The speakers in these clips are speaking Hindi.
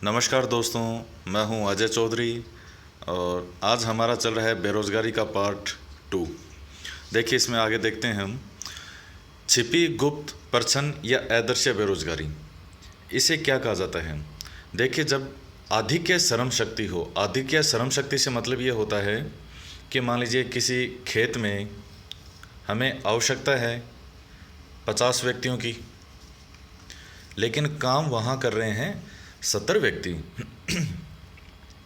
नमस्कार दोस्तों, मैं हूं अजय चौधरी और आज हमारा चल रहा है बेरोज़गारी का पार्ट 2। देखिए, इसमें आगे देखते हैं हम छिपी, गुप्त, प्रच्छन्न या अदृश्य बेरोज़गारी। इसे क्या कहा जाता है? देखिए, जब आधिक्य श्रम शक्ति हो, आधिक्य श्रम शक्ति से मतलब ये होता है कि मान लीजिए किसी खेत में हमें आवश्यकता है 50 व्यक्तियों की, लेकिन काम वहाँ कर रहे हैं 70 व्यक्ति।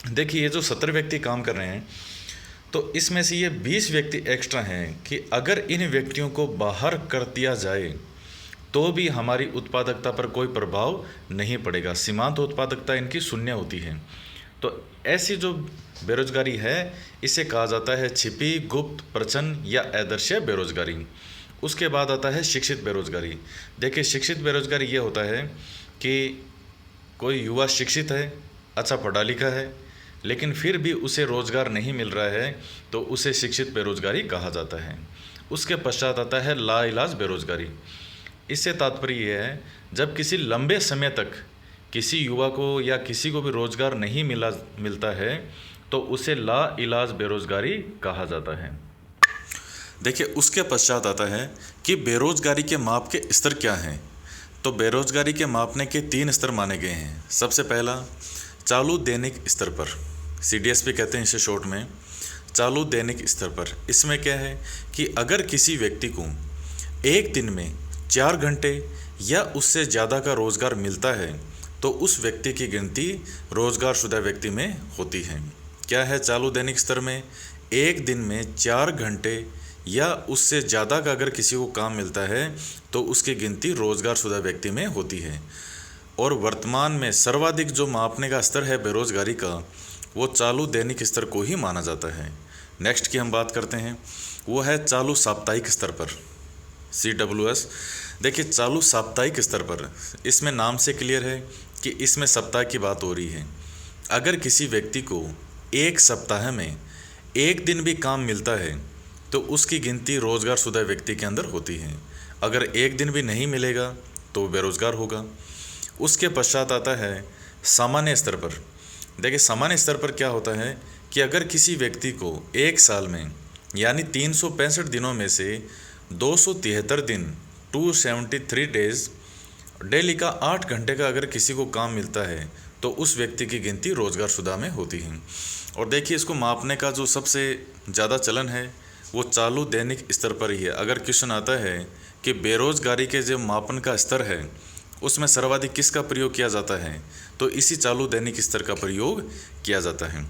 देखिए, ये जो 70 व्यक्ति काम कर रहे हैं, तो इसमें से ये 20 व्यक्ति एक्स्ट्रा हैं कि अगर इन व्यक्तियों को बाहर कर दिया जाए तो भी हमारी उत्पादकता पर कोई प्रभाव नहीं पड़ेगा। सीमांत उत्पादकता इनकी शून्य होती है। तो ऐसी जो बेरोजगारी है, इसे कहा जाता है छिपी, गुप्त, प्रच्छन्न या अदृश्य बेरोजगारी। उसके बाद आता है शिक्षित बेरोजगारी। देखिए, शिक्षित बेरोजगारी ये होता है कि कोई युवा शिक्षित है, अच्छा पढ़ा लिखा है, लेकिन फिर भी उसे रोज़गार नहीं मिल रहा है, तो उसे शिक्षित बेरोजगारी कहा जाता है। उसके पश्चात आता है लाइलाज बेरोजगारी। इससे तात्पर्य यह है, जब किसी लंबे समय तक किसी युवा को या किसी को भी रोज़गार नहीं मिलता है, तो उसे लाइलाज बेरोजगारी कहा जाता है। देखिए, उसके पश्चात आता है कि बेरोजगारी के माप के स्तर क्या हैं। तो बेरोजगारी के मापने के 3 स्तर माने गए हैं। सबसे पहला, चालू दैनिक स्तर पर, CDS भी कहते हैं इसे शॉर्ट में, चालू दैनिक स्तर पर। इसमें क्या है कि अगर किसी व्यक्ति को एक दिन में 4 घंटे या उससे ज़्यादा का रोज़गार मिलता है, तो उस व्यक्ति की गिनती रोज़गारशुदा व्यक्ति में होती है। क्या है चालू दैनिक स्तर में? एक दिन में 4 घंटे या उससे ज़्यादा का अगर किसी को काम मिलता है, तो उसकी गिनती रोज़गारशुदा व्यक्ति में होती है। और वर्तमान में सर्वाधिक जो मापने का स्तर है बेरोज़गारी का, वो चालू दैनिक स्तर को ही माना जाता है। नेक्स्ट की हम बात करते हैं, वो है चालू साप्ताहिक स्तर पर, CWS। देखिए, चालू साप्ताहिक स्तर पर, इसमें नाम से क्लियर है कि इसमें सप्ताह की बात हो रही है। अगर किसी व्यक्ति को एक सप्ताह में एक दिन भी काम मिलता है, तो उसकी गिनती रोज़गारशुदा व्यक्ति के अंदर होती है। अगर एक दिन भी नहीं मिलेगा तो बेरोज़गार होगा। उसके पश्चात आता है सामान्य स्तर पर। देखिए, सामान्य स्तर पर क्या होता है कि अगर किसी व्यक्ति को एक साल में यानी 365 दिनों में से 273 दिन 273 डेज डेली का 8 घंटे का अगर किसी को काम मिलता है, तो उस व्यक्ति की गिनती रोज़गारशुदा में होती है। और देखिए, इसको मापने का जो सबसे ज़्यादा चलन है वो चालू दैनिक स्तर पर ही है। अगर क्वेश्चन आता है कि बेरोज़गारी के जो मापन का स्तर है, उसमें सर्वाधिक किसका प्रयोग किया जाता है, तो इसी चालू दैनिक स्तर का प्रयोग किया जाता है।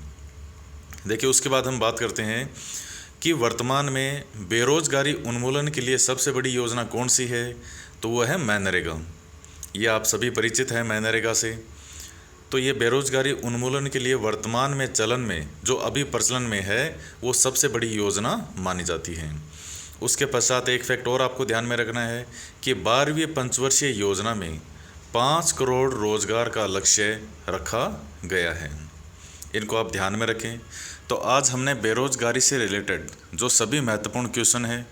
देखिए, उसके बाद हम बात करते हैं कि वर्तमान में बेरोज़गारी उन्मूलन के लिए सबसे बड़ी योजना कौन सी है, तो वो है मनरेगा। ये आप सभी परिचित हैं मनरेगा से। तो ये बेरोज़गारी उन्मूलन के लिए वर्तमान में चलन में, जो अभी प्रचलन में है, वो सबसे बड़ी योजना मानी जाती है। उसके पश्चात एक फैक्ट और आपको ध्यान में रखना है कि 12वीं पंचवर्षीय योजना में 5 करोड़ रोज़गार का लक्ष्य रखा गया है। इनको आप ध्यान में रखें। तो आज हमने बेरोज़गारी से रिलेटेड जो सभी महत्वपूर्ण क्वेश्चन हैं,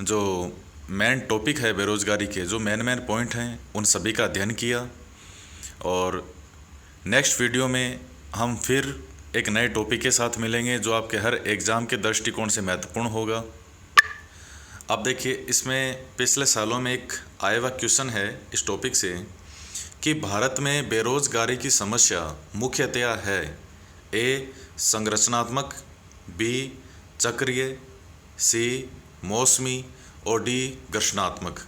जो मेन टॉपिक है बेरोज़गारी के, जो मेन पॉइंट हैं, उन सभी का अध्ययन किया। और नेक्स्ट वीडियो में हम फिर एक नए टॉपिक के साथ मिलेंगे, जो आपके हर एग्ज़ाम के दृष्टिकोण से महत्वपूर्ण होगा। अब देखिए, इसमें पिछले सालों में एक आया हुआ क्वेश्चन है इस टॉपिक से कि भारत में बेरोज़गारी की समस्या मुख्यतया है ए संरचनात्मक, बी चक्रीय, सी मौसमी और डी घर्षणात्मक।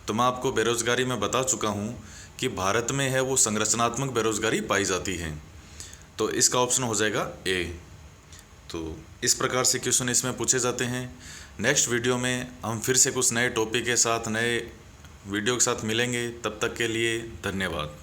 तो मैं आपको बेरोज़गारी में बता चुका हूँ कि भारत में है वो संरचनात्मक बेरोज़गारी पाई जाती है, तो इसका ऑप्शन हो जाएगा ए। तो इस प्रकार से क्वेश्चन इसमें पूछे जाते हैं। नेक्स्ट वीडियो में हम फिर से कुछ नए टॉपिक के साथ, नए वीडियो के साथ मिलेंगे। तब तक के लिए धन्यवाद।